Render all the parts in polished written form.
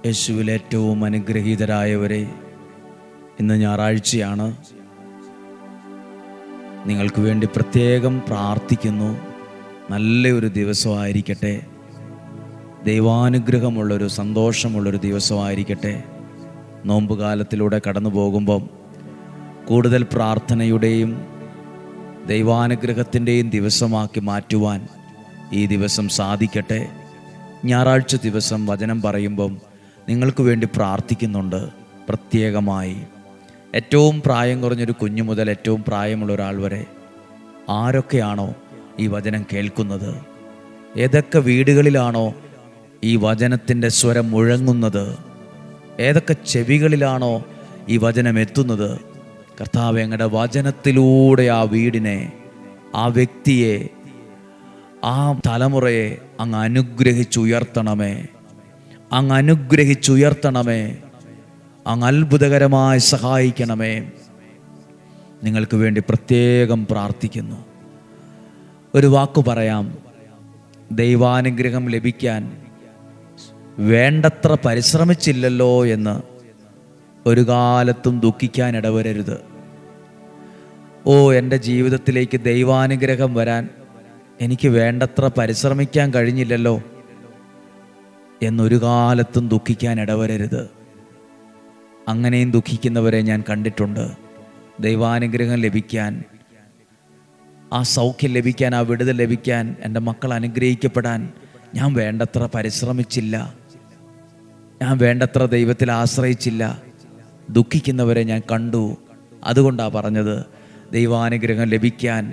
യേശുവിൽ ഏറ്റവും അനുഗ്രഹീതരായവരെ, ഇന്ന് ഞായറാഴ്ചയാണ്. നിങ്ങൾക്ക് വേണ്ടി പ്രത്യേകം പ്രാർത്ഥിക്കുന്നു. നല്ലൊരു ദിവസമായിരിക്കട്ടെ, ദൈവാനുഗ്രഹമുള്ളൊരു സന്തോഷമുള്ളൊരു ദിവസമായിരിക്കട്ടെ. നോമ്പുകാലത്തിലൂടെ കടന്നു പോകുമ്പം കൂടുതൽ പ്രാർത്ഥനയുടെയും ദൈവാനുഗ്രഹത്തിൻ്റെയും ദിവസമാക്കി മാറ്റുവാൻ ഈ ദിവസം സാധിക്കട്ടെ. ഞായറാഴ്ച ദിവസം വചനം പറയുമ്പം നിങ്ങൾക്ക് വേണ്ടി പ്രാർത്ഥിക്കുന്നുണ്ട്. പ്രത്യേകമായി ഏറ്റവും പ്രായം കുറഞ്ഞൊരു കുഞ്ഞു മുതൽ ഏറ്റവും പ്രായമുള്ള ഒരാൾ വരെ ആരൊക്കെയാണോ ഈ വചനം കേൾക്കുന്നത്, ഏതൊക്കെ വീടുകളിലാണോ ഈ വചനത്തിൻ്റെ സ്വരം മുഴങ്ങുന്നത്, ഏതൊക്കെ ചെവികളിലാണോ ഈ വചനം എത്തുന്നത്, കർത്താവേ, അങ്ങയുടെ വചനത്തിലൂടെ ആ വീടിനെ, ആ വ്യക്തിയെ, ആ തലമുറയെ അങ്ങ് അനുഗ്രഹിച്ചുയർത്തണമേ, അങ്ങ് അനുഗ്രഹിച്ചുയർത്തണമേ, അങ്ങ് അത്ഭുതകരമായി സഹായിക്കണമേ. നിങ്ങൾക്ക് വേണ്ടി പ്രത്യേകം പ്രാർത്ഥിക്കുന്നു. ഒരു വാക്കു പറയാം. ദൈവാനുഗ്രഹം ലഭിക്കാൻ വേണ്ടത്ര പരിശ്രമിച്ചില്ലല്ലോ എന്ന് ഒരു കാലത്തും ദുഃഖിക്കാൻ ഇടവരരുത്. എൻ്റെ ജീവിതത്തിലേക്ക് ദൈവാനുഗ്രഹം വരാൻ എനിക്ക് വേണ്ടത്ര പരിശ്രമിക്കാൻ കഴിഞ്ഞില്ലല്ലോ എന്നൊരു കാലത്തും ദുഃഖിക്കാൻ ഇടവരരുത്. അങ്ങനെയും ദുഃഖിക്കുന്നവരെ ഞാൻ കണ്ടിട്ടുണ്ട്. ദൈവാനുഗ്രഹം ലഭിക്കാൻ, ആ സൗഖ്യം ലഭിക്കാൻ, ആ വിടുതൽ ലഭിക്കാൻ, എൻ്റെ മക്കൾ അനുഗ്രഹിക്കപ്പെടാൻ ഞാൻ വേണ്ടത്ര പരിശ്രമിച്ചില്ല, ഞാൻ വേണ്ടത്ര ദൈവത്തിൽ ആശ്രയിച്ചില്ല, ദുഃഖിക്കുന്നവരെ ഞാൻ കണ്ടു. അതുകൊണ്ടാണ് പറഞ്ഞത്, ദൈവാനുഗ്രഹം ലഭിക്കാൻ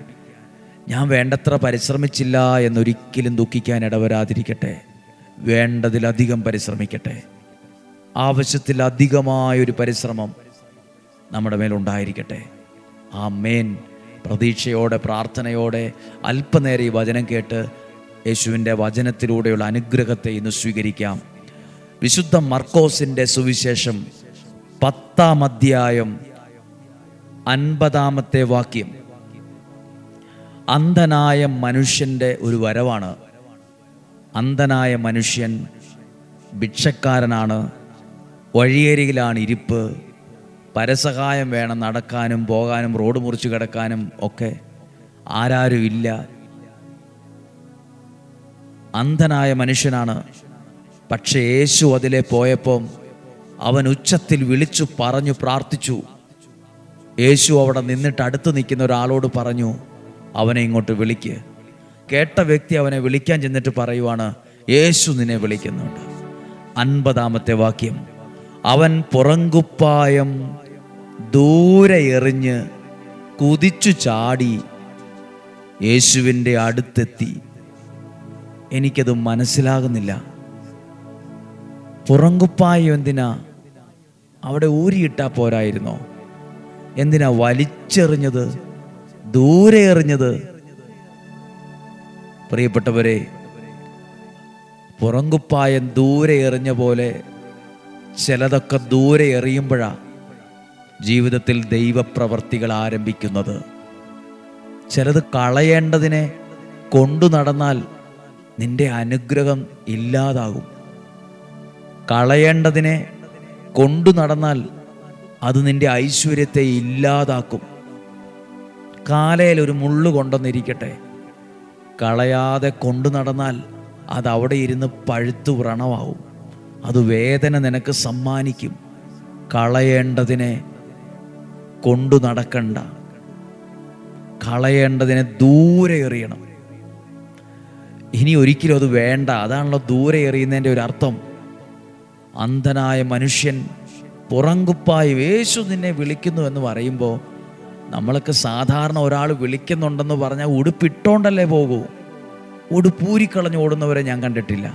ഞാൻ വേണ്ടത്ര പരിശ്രമിച്ചില്ല എന്നൊരിക്കലും ദുഃഖിക്കാൻ ഇടവരാതിരിക്കട്ടെ. വേണ്ടതിലധികം പരിശ്രമിക്കട്ടെ. ആവശ്യത്തിലധികമായൊരു പരിശ്രമം നമ്മുടെ മേലുണ്ടായിരിക്കട്ടെ. ആമേൻ. പ്രതീക്ഷയോടെ, പ്രാർത്ഥനയോടെ അല്പനേരം ഈ വചനം കേട്ട് യേശുവിൻ്റെ വചനത്തിലൂടെയുള്ള അനുഗ്രഹത്തെ ഇന്ന് സ്വീകരിക്കാം. വിശുദ്ധ മർക്കോസിൻ്റെ സുവിശേഷം 10-ാം അധ്യായം 50-ാമത്തെ വാക്യം. അന്ധനായ മനുഷ്യൻ്റെ ഒരു വരവാണ്. അന്ധനായ മനുഷ്യൻ ഭിക്ഷക്കാരനാണ്, വഴിയരികിലാണ് ഇരിപ്പ്, പരസഹായം വേണം നടക്കാനും പോകാനും റോഡ് മുറിച്ച് കിടക്കാനും ഒക്കെ, ആരാരും ഇല്ല. അന്ധനായ മനുഷ്യനാണ്. പക്ഷേ യേശു അതിലെ പോയപ്പം അവൻ ഉച്ചത്തിൽ വിളിച്ചു പറഞ്ഞു പ്രാർത്ഥിച്ചു. യേശു അവിടെ നിന്നിട്ട് അടുത്ത് നിൽക്കുന്ന ഒരാളോട് പറഞ്ഞു, അവനെ ഇങ്ങോട്ട് വിളിക്ക്. കേട്ട വ്യക്തി അവനെ വിളിക്കാൻ ചെന്നിട്ട് പറയുവാണ്, യേശു നിന്നെ വിളിക്കുന്നുണ്ട്. 50-ാമത്തെ വാക്യം. അവൻ പുറങ്കുപ്പായം ദൂരെ എറിഞ്ഞ് കുതിച്ചു ചാടി യേശുവിൻ്റെ അടുത്തെത്തി. എനിക്കത് മനസ്സിലാകുന്നില്ല. പുറങ്കുപ്പായം എന്തിനാ അവിടെ ഊരിയിട്ടാ പോരായിരുന്നോ? എന്തിനാ വലിച്ചെറിഞ്ഞത്, ദൂരെ എറിഞ്ഞത്? പ്രിയപ്പെട്ടവരെ, പുറങ്കുപ്പായം ദൂരെ എറിഞ്ഞ പോലെ ചിലതൊക്കെ ദൂരെ എറിയുമ്പോഴാ ജീവിതത്തിൽ ദൈവപ്രവർത്തികൾ ആരംഭിക്കുന്നത്. ചിലത് കളയേണ്ടതിനെ കൊണ്ടു നടന്നാൽ നിന്റെ അനുഗ്രഹം ഇല്ലാതാകും. കളയേണ്ടതിനെ കൊണ്ടു നടന്നാൽ അത് നിന്റെ ഐശ്വര്യത്തെ ഇല്ലാതാക്കും. കാലയിൽ ഒരു മുള്ളു കൊണ്ടെന്നിരിക്കട്ടെ, കളയാതെ കൊണ്ടു നടന്നാൽ അത് അവിടെ ഇരുന്ന് പഴുത്തു വ്രണമാവും. അത് വേദന നിനക്ക് സമ്മാനിക്കും. കളയേണ്ടതിനെ കൊണ്ടു നടക്കണ്ട, കളയേണ്ടതിനെ ദൂരെ എറിയണം. ഇനി ഒരിക്കലും അത് വേണ്ട. അതാണല്ലോ ദൂരെ എറിയുന്നതിൻ്റെ ഒരു അർത്ഥം. അന്ധനായ മനുഷ്യൻ പുറങ്കുപ്പായി യേശു നിന്നെ വിളിക്കുന്നു എന്ന് പറയുമ്പോൾ, നമ്മളൊക്കെ സാധാരണ ഒരാൾ വിളിക്കുന്നുണ്ടെന്ന് പറഞ്ഞാൽ ഉടുപ്പിട്ടോണ്ടല്ലേ പോകൂ. ഉടുപ്പൂരിക്കളഞ്ഞ് ഓടുന്നവരെ ഞാൻ കണ്ടിട്ടില്ല.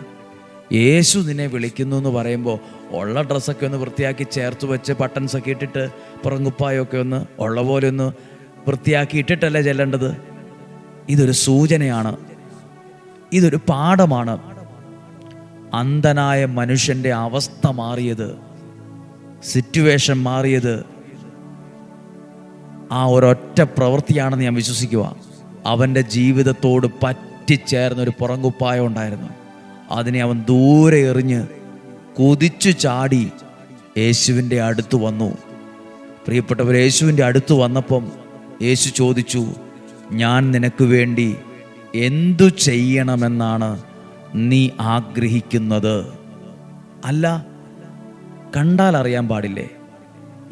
യേശു നിന്നെ വിളിക്കുന്നു എന്ന് പറയുമ്പോൾ ഉള്ള ഡ്രസ്സൊക്കെ ഒന്ന് വൃത്തിയാക്കി ചേർത്ത് വെച്ച് ബട്ടൺസൊക്കെ ഇട്ടിട്ട് പുറങ്കുപ്പായൊക്കെ ഒന്ന് ഉള്ള പോലെ ഒന്ന് വൃത്തിയാക്കി ഇട്ടിട്ടല്ലേ ചെല്ലേണ്ടത്. ഇതൊരു സൂചനയാണ്, ഇതൊരു പാഠമാണ്. അന്ധനായ മനുഷ്യൻ്റെ അവസ്ഥ മാറിയത്, സിറ്റുവേഷൻ മാറിയത് ആ ഒരൊറ്റ പ്രവൃത്തിയാണെന്ന് ഞാൻ വിശ്വസിക്കുക. അവൻ്റെ ജീവിതത്തോട് പറ്റിച്ചേർന്നൊരു പുറങ്കുപ്പായം ഉണ്ടായിരുന്നു. അതിനെ അവൻ ദൂരെ എറിഞ്ഞ് കുതിച്ചു ചാടി യേശുവിൻ്റെ അടുത്ത് വന്നു. പ്രിയപ്പെട്ടവർ, യേശുവിൻ്റെ അടുത്ത് വന്നപ്പം യേശു ചോദിച്ചു, ഞാൻ നിനക്ക് വേണ്ടി എന്തു ചെയ്യണമെന്നാണ് നീ ആഗ്രഹിക്കുന്നത്? അല്ല, കണ്ടാൽ അറിയാൻ പാടില്ലേ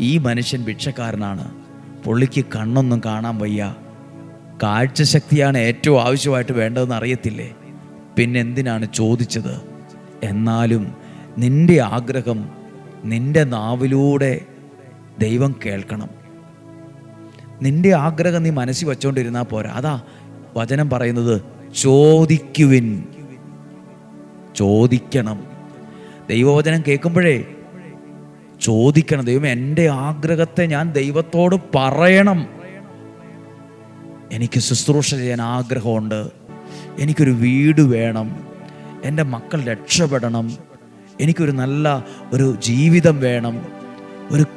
ഈ മനുഷ്യൻ ഭിക്ഷക്കാരനാണ്, പുള്ളിക്ക് കണ്ണൊന്നും കാണാൻ വയ്യ, കാഴ്ചശക്തിയാണ് ഏറ്റവും ആവശ്യമായിട്ട് വേണ്ടതെന്ന് അറിയത്തില്ലേ, പിന്നെ എന്തിനാണ് ചോദിച്ചത്? എന്നാലും നിന്റെ ആഗ്രഹം നിന്റെ നാവിലൂടെ ദൈവം കേൾക്കണം. നിന്റെ ആഗ്രഹം നീ മനസ്സിൽ വച്ചുകൊണ്ടിരുന്നാൽ പോരാ. അതാ വചനം പറയുന്നത്, ചോദിക്കുവിൻ, ചോദിക്കണം. ദൈവവചനം കേൾക്കുമ്പോഴേ ചോദിക്കണം. ദൈവം, എൻ്റെ ആഗ്രഹത്തെ ഞാൻ ദൈവത്തോട് പറയണം. എനിക്ക് ശുശ്രൂഷ ചെയ്യാൻ ആഗ്രഹമുണ്ട്, എനിക്കൊരു വീട് വേണം, എൻ്റെ മക്കൾ രക്ഷപ്പെടണം, എനിക്കൊരു നല്ല ഒരു ജീവിതം വേണം,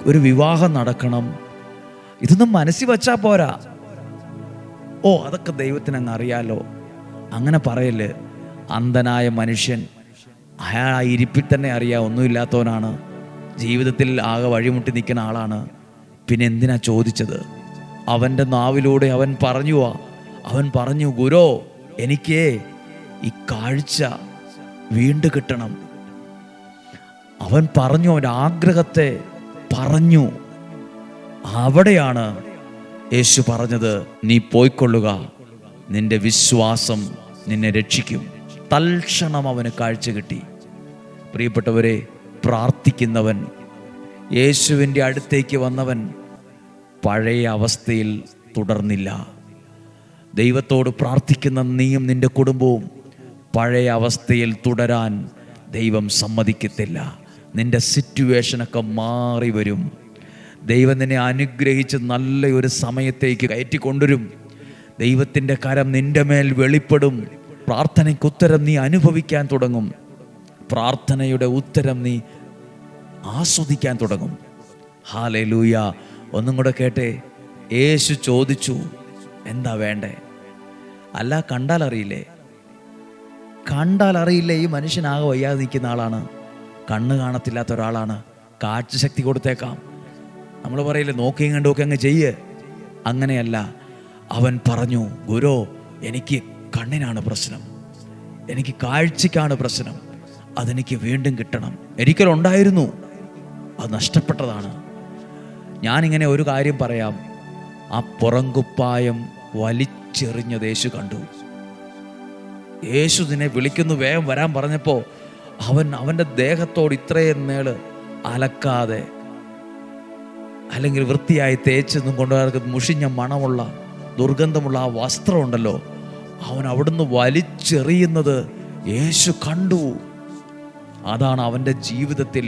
ഒരു വിവാഹം നടക്കണം. ഇതൊന്നും മനസ്സിൽ വച്ചാൽ പോരാ. ഓ, അതൊക്കെ ദൈവത്തിന് അങ്ങ് അറിയാലോ, അങ്ങനെ പറയല്. അന്ധനായ മനുഷ്യൻ അയാൾ ആ ഇരിപ്പിൽ തന്നെ അറിയാം ഒന്നുമില്ലാത്തവനാണ്, ജീവിതത്തിൽ ആകെ വഴിമുട്ടി നിൽക്കുന്ന ആളാണ്. പിന്നെ എന്തിനാ ചോദിച്ചത്? അവൻ്റെ നാവിലൂടെ അവൻ പറഞ്ഞു, ഗുരോ, എനിക്ക് ഈ കാഴ്ച വീണ്ടും കിട്ടണം. അവൻ പറഞ്ഞു, അവൻ്റെ ആഗ്രഹത്തെ പറഞ്ഞു. അവിടെയാണ് യേശു പറഞ്ഞത്, നീ പോയിക്കൊള്ളുക, നിന്റെ വിശ്വാസം നിന്നെ രക്ഷിക്കും. തൽക്ഷണം അവന് കാഴ്ച കിട്ടി. പ്രിയപ്പെട്ടവരെ, പ്രാർത്ഥിക്കുന്നവൻ, യേശുവിൻ്റെ അടുത്തേക്ക് വന്നവൻ പഴയ അവസ്ഥയിൽ തുടർന്നില്ല. ദൈവത്തോട് പ്രാർത്ഥിക്കുന്ന നീയും നിന്റെ കുടുംബവും പഴയ അവസ്ഥയിൽ തുടരാൻ ദൈവം സമ്മതിക്കത്തില്ല. നിന്റെ സിറ്റുവേഷനൊക്കെ മാറി വരും. ദൈവം നിന്നെ അനുഗ്രഹിച്ച് നല്ലൊരു സമയത്തേക്ക് കയറ്റിക്കൊണ്ടുവരും. ദൈവത്തിൻ്റെ കരം നിന്റെ മേൽ വെളിപ്പെടും. പ്രാർത്ഥനയ്ക്ക് ഉത്തരം നീ അനുഭവിക്കാൻ തുടങ്ങും. പ്രാർത്ഥനയുടെ ഉത്തരം നീ ആസ്വദിക്കാൻ തുടങ്ങും. ഹല്ലേലൂയ. ഒന്നും കൂടെ കേട്ടെ. യേശു ചോദിച്ചു, എന്താ വേണ്ടേ? അല്ല, കണ്ടാൽ അറിയില്ലേ? ഈ മനുഷ്യനാകെ വയ്യാതെ നിൽക്കുന്ന ആളാണ്, കണ്ണ് കാണത്തില്ലാത്ത ഒരാളാണ്. കാഴ്ചശക്തി കൊടുത്തേക്കാം. നമ്മൾ പറയില്ലേ, നോക്കിയും കണ്ടുമൊക്കെ അങ്ങ് ചെയ്യ്. അങ്ങനെയല്ല. അവൻ പറഞ്ഞു, ഗുരോ, എനിക്ക് കണ്ണിനാണ് പ്രശ്നം, എനിക്ക് കാഴ്ചയ്ക്കാണ് പ്രശ്നം, അതെനിക്ക് വീണ്ടും കിട്ടണം. ഒരിക്കലുണ്ടായിരുന്നു, അത് നഷ്ടപ്പെട്ടതാണ്. ഞാനിങ്ങനെ ഒരു കാര്യം പറയാം. ആ പുറങ്കുപ്പായം വലിച്ചെറിഞ്ഞത് യേശു കണ്ടു. യേശു നിന്നെ വിളിക്കുന്നു, വേഗം വരാൻ പറഞ്ഞപ്പോൾ അവൻ്റെ ദേഹത്തോട് ഇത്രയും നേള് അലക്കാതെ, അല്ലെങ്കിൽ വൃത്തിയായി തേച്ചൊന്നും കൊണ്ടുവരാതെ മുഷിഞ്ഞ മണമുള്ള ദുർഗന്ധമുള്ള ആ വസ്ത്രമുണ്ടല്ലോ, അവൻ അവിടുന്ന് വലിച്ചെറിയുന്നത് യേശു കണ്ടു. അതാണ് അവൻ്റെ ജീവിതത്തിൽ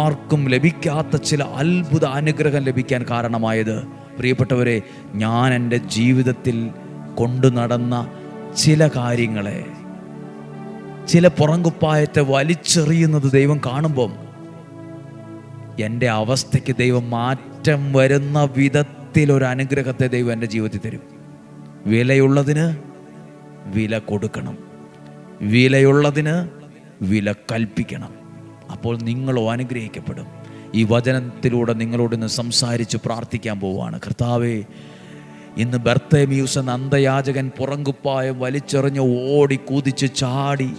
ആർക്കും ലഭിക്കാത്ത ചില അത്ഭുത അനുഗ്രഹം ലഭിക്കാൻ കാരണമായത്. പ്രിയപ്പെട്ടവരെ, ഞാൻ എൻ്റെ ജീവിതത്തിൽ കൊണ്ടു നടന്ന ചില കാര്യങ്ങളെ, ചില പുറങ്കുപ്പായത്തെ വലിച്ചെറിയുന്നത് ദൈവം കാണുമ്പം എൻ്റെ അവസ്ഥയ്ക്ക് ദൈവം മാറ്റം വരുന്ന വിധത്തിൽ ഒരു അനുഗ്രഹത്തെ ദൈവം എൻ്റെ ജീവിതത്തിൽ തരും. വിലയുള്ളതിന് വില കൊടുക്കണം, വിലയുള്ളതിന് വില കൽപ്പിക്കണം. അപ്പോൾ നിങ്ങളോ അനുഗ്രഹിക്കപ്പെടും. ഈ വചനത്തിലൂടെ നിങ്ങളോട് ഇന്ന് സംസാരിച്ച് പ്രാർത്ഥിക്കാൻ പോവുകയാണ്. കർത്താവേ, ഇന്ന് ബർത്തേമിയൂസ് എന്ന അന്ധയാചകൻ പുറങ്കുപ്പായം വലിച്ചെറിഞ്ഞ് ഓടി കുതിച്ച് ചാടി.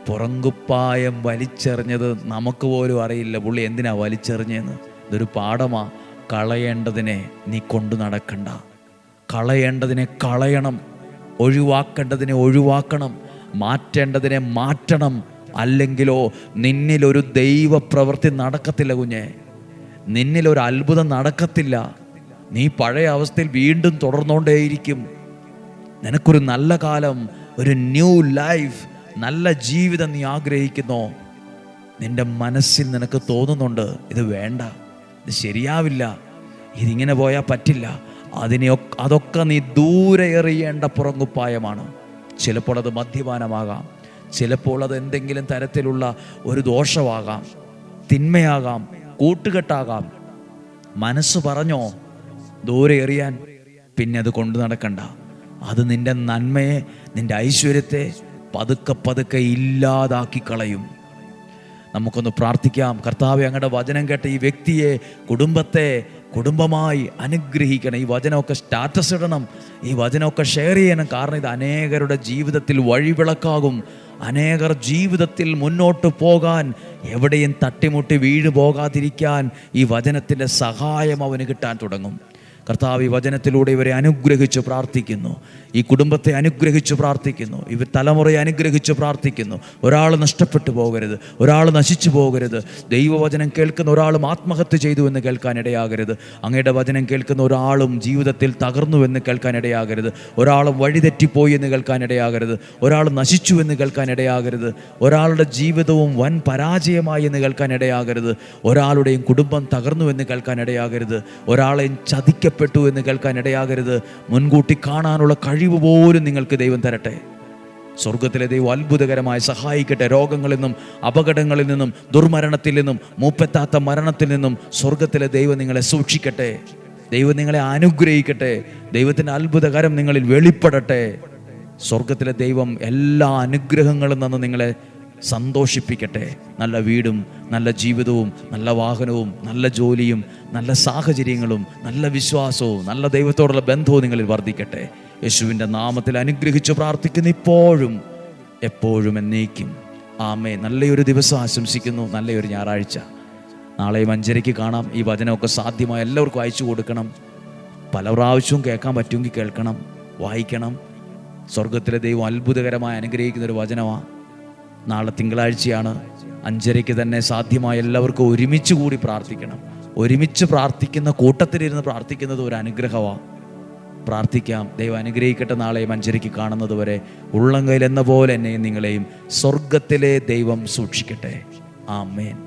പുറങ്കുപ്പായം വലിച്ചെറിഞ്ഞത് നമുക്ക് പോലും അറിയില്ല പുള്ളി എന്തിനാ വലിച്ചെറിഞ്ഞെന്ന്. ഇതൊരു പാഠമാ. കളയേണ്ടതിനെ നീ കൊണ്ടു നടക്കണ്ട, കളയേണ്ടതിനെ കളയണം, ഒഴിവാക്കേണ്ടതിനെ ഒഴിവാക്കണം, മാറ്റേണ്ടതിനെ മാറ്റണം. അല്ലെങ്കിലോ നിന്നിലൊരു ദൈവപ്രവൃത്തി നടക്കത്തില്ല കുഞ്ഞെ, നിന്നിലൊരു അത്ഭുതം നടക്കത്തില്ല. നീ പഴയ അവസ്ഥയിൽ വീണ്ടും തുടർന്നുകൊണ്ടേയിരിക്കും. നിനക്കൊരു നല്ല കാലം, ഒരു ന്യൂ ലൈഫ്, നല്ല ജീവിതം നീ ആഗ്രഹിക്കുന്നോ? നിന്റെ മനസ്സിൽ നിനക്ക് തോന്നുന്നുണ്ട്, ഇത് വേണ്ട, ഇത് ശരിയാവില്ല, ഇതിങ്ങനെ പോയാൽ പറ്റില്ല. അതൊക്കെ നീ ദൂരെ എറിയേണ്ട പുറങ്കുപ്പായമാണ്. ചിലപ്പോൾ അത് മദ്യപാനമാകാം, ചിലപ്പോൾ അത് എന്തെങ്കിലും തരത്തിലുള്ള ഒരു ദോഷമാകാം, തിന്മയാകാം, കൂട്ടുകെട്ടാകാം. മനസ്സ് പറഞ്ഞോ ദൂരെ എറിയാൻ, പിന്നെ അത് കൊണ്ടു നടക്കണ്ട. അത് നിന്റെ നന്മയെ, നിന്റെ ഐശ്വര്യത്തെ പതുക്കെ പതുക്കെ ഇല്ലാതാക്കി കളയും. നമുക്കൊന്ന് പ്രാർത്ഥിക്കാം. കർത്താവേ, അങ്ങയുടെ വചനം കേട്ട ഈ വ്യക്തിയെ, കുടുംബത്തെ കുടുംബമായി അനുഗ്രഹിക്കണം. ഈ വചനമൊക്കെ സ്റ്റാറ്റസ് ഇടണം, ഈ വചനമൊക്കെ ഷെയർ ചെയ്യണം. കാരണം ഇത് അനേകരുടെ ജീവിതത്തിൽ വഴിവിളക്കാകും. അനേകർ ജീവിതത്തിൽ മുന്നോട്ട് പോകാൻ, എവിടെയും തട്ടിമുട്ടി വീഴു പോകാതിരിക്കാൻ ഈ വചനത്തിൻ്റെ സഹായം അവന് കിട്ടാൻ തുടങ്ങും. കർത്താവ് ഈ വചനത്തിലൂടെ ഇവരെ അനുഗ്രഹിച്ച് പ്രാർത്ഥിക്കുന്നു. ഈ കുടുംബത്തെ അനുഗ്രഹിച്ച് പ്രാർത്ഥിക്കുന്നു. ഇവർ തലമുറയെ അനുഗ്രഹിച്ച് പ്രാർത്ഥിക്കുന്നു. ഒരാൾ നഷ്ടപ്പെട്ടു പോകരുത്, ഒരാൾ നശിച്ചു പോകരുത്. ദൈവവചനം കേൾക്കുന്ന ഒരാളും ആത്മഹത്യ ചെയ്തു എന്ന് കേൾക്കാൻ ഇടയാകരുത്. അങ്ങയുടെ വചനം കേൾക്കുന്ന ഒരാളും ജീവിതത്തിൽ തകർന്നു എന്ന് കേൾക്കാൻ ഇടയാകരുത്. ഒരാളും വഴിതെറ്റിപ്പോയി എന്ന് കേൾക്കാൻ ഇടയാകരുത്. ഒരാൾ നശിച്ചു എന്ന് കേൾക്കാൻ ഇടയാകരുത്. ഒരാളുടെ ജീവിതവും വൻ പരാജയമായി എന്ന് കേൾക്കാൻ ഇടയാകരുത്. ഒരാളുടെയും കുടുംബം തകർന്നു എന്ന് കേൾക്കാൻ ഇടയാകരുത്. ഒരാളെയും ചതിക്കപ്പെട്ടു എന്ന് കേൾക്കാൻ ഇടയാകരുത്. മുൻകൂട്ടി കാണാനുള്ള കഴിവ് പോലും നിങ്ങൾക്ക് ദൈവം തരട്ടെ. സ്വർഗത്തിലെ ദൈവം അത്ഭുതകരമായി സഹായിക്കട്ടെ. രോഗങ്ങളിൽ നിന്നും, അപകടങ്ങളിൽ നിന്നും, ദുർമരണത്തിൽ നിന്നും, മൂപ്പെത്താത്ത മരണത്തിൽ നിന്നും സ്വർഗത്തിലെ ദൈവം നിങ്ങളെ സൂക്ഷിക്കട്ടെ. ദൈവം നിങ്ങളെ അനുഗ്രഹിക്കട്ടെ. ദൈവത്തിൻ്റെ അത്ഭുതകരം നിങ്ങളിൽ വെളിപ്പെടട്ടെ. സ്വർഗത്തിലെ ദൈവം എല്ലാ അനുഗ്രഹങ്ങളും തന്ന് നിങ്ങളെ സന്തോഷിപ്പിക്കട്ടെ. നല്ല വീടും, നല്ല ജീവിതവും, നല്ല വാഹനവും, നല്ല ജോലിയും, നല്ല സാഹചര്യങ്ങളും, നല്ല വിശ്വാസവും, നല്ല ദൈവത്തോടുള്ള ബന്ധവും നിങ്ങളിൽ വർദ്ധിക്കട്ടെ. യേശുവിൻ്റെ നാമത്തിൽ അനുഗ്രഹിച്ച് പ്രാർത്ഥിക്കുന്നു, ഇപ്പോഴും എപ്പോഴും എന്നേക്കും. ആമേൻ. നല്ലൊരു ദിവസം ആശംസിക്കുന്നു. നല്ലൊരു ഞായറാഴ്ച. നാളെയും 5:30 കാണാം. ഈ വചനമൊക്കെ സാധ്യമായ എല്ലാവർക്കും അയച്ചു കൊടുക്കണം. പല പ്രാവശ്യവും കേൾക്കാൻ പറ്റുമെങ്കിൽ കേൾക്കണം, വായിക്കണം. സ്വർഗത്തിലെ ദൈവം അത്ഭുതകരമായി അനുഗ്രഹിക്കുന്നൊരു വചനമാണ്. നാളെ തിങ്കളാഴ്ചയാണ്. 5:30 തന്നെ സാധ്യമായ എല്ലാവർക്കും ഒരുമിച്ച് കൂടി പ്രാർത്ഥിക്കണം. ഒരുമിച്ച് പ്രാർത്ഥിക്കുന്ന കൂട്ടത്തിലിരുന്ന് പ്രാർത്ഥിക്കുന്നത് ഒരു അനുഗ്രഹമാണ്. പ്രാർത്ഥിക്കാം. ദൈവം അനുഗ്രഹിക്കട്ടെ. നാളെയും 5:30 കാണുന്നത് വരെ ഉള്ളംകൈയിൽ എന്ന പോലെ എന്നെയും നിങ്ങളെയും സ്വർഗത്തിലെ ദൈവം സൂക്ഷിക്കട്ടെ. ആമേൻ.